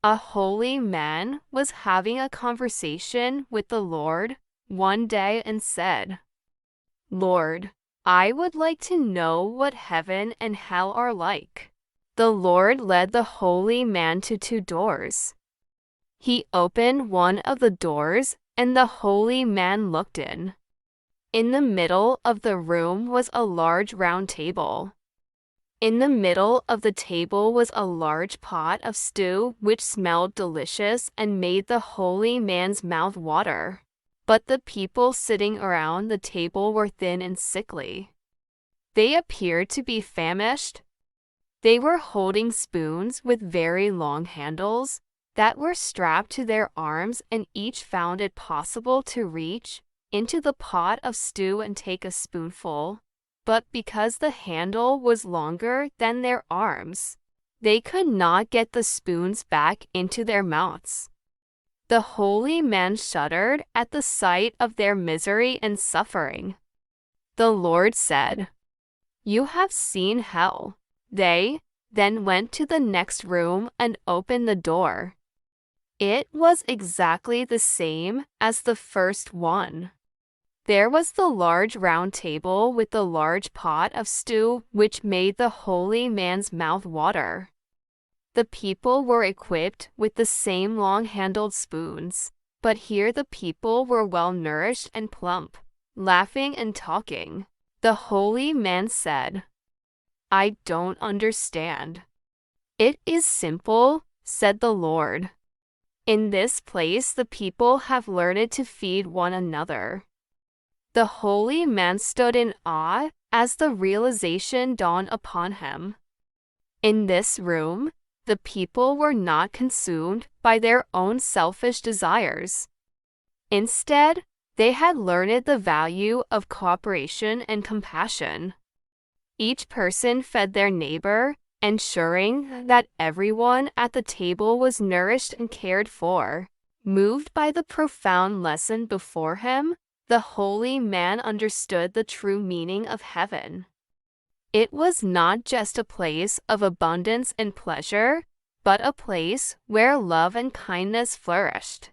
A holy man was having a conversation with the Lord one day and said, "Lord, I would like to know what heaven and hell are like." The Lord led the holy man to two doors. He opened one of the doors, and the holy man looked in. In the middle of the room was a large round table. In the middle of the table was a large pot of stew which smelled delicious and made the holy man's mouth water. But the people sitting around the table were thin and sickly. They appeared to be famished. They were holding spoons with very long handles that were strapped to their arms, and each found it possible to reach into the pot of stew and take a spoonful. But because the handle was longer than their arms, they could not get the spoons back into their mouths. The holy man shuddered at the sight of their misery and suffering. The Lord said, "You have seen hell." They then went to the next room and opened the door. It was exactly the same as the first one. There was the large round table with the large pot of stew which made the holy man's mouth water. The people were equipped with the same long-handled spoons, but here the people were well-nourished and plump, laughing and talking. The holy man said, "I don't understand." "It is simple," said the Lord. "In this place the people have learned to feed one another." The holy man stood in awe as the realization dawned upon him. In this room, the people were not consumed by their own selfish desires. Instead, they had learned the value of cooperation and compassion. Each person fed their neighbor, ensuring that everyone at the table was nourished and cared for. Moved by the profound lesson before him, the holy man understood the true meaning of heaven. It was not just a place of abundance and pleasure, but a place where love and kindness flourished.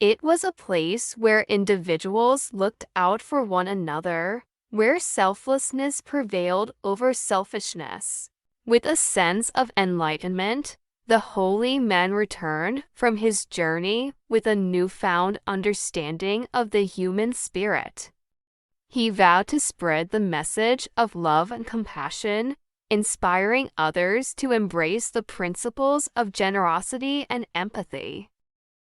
It was a place where individuals looked out for one another, where selflessness prevailed over selfishness. With a sense of enlightenment, the holy man returned from his journey with a newfound understanding of the human spirit. He vowed to spread the message of love and compassion, inspiring others to embrace the principles of generosity and empathy.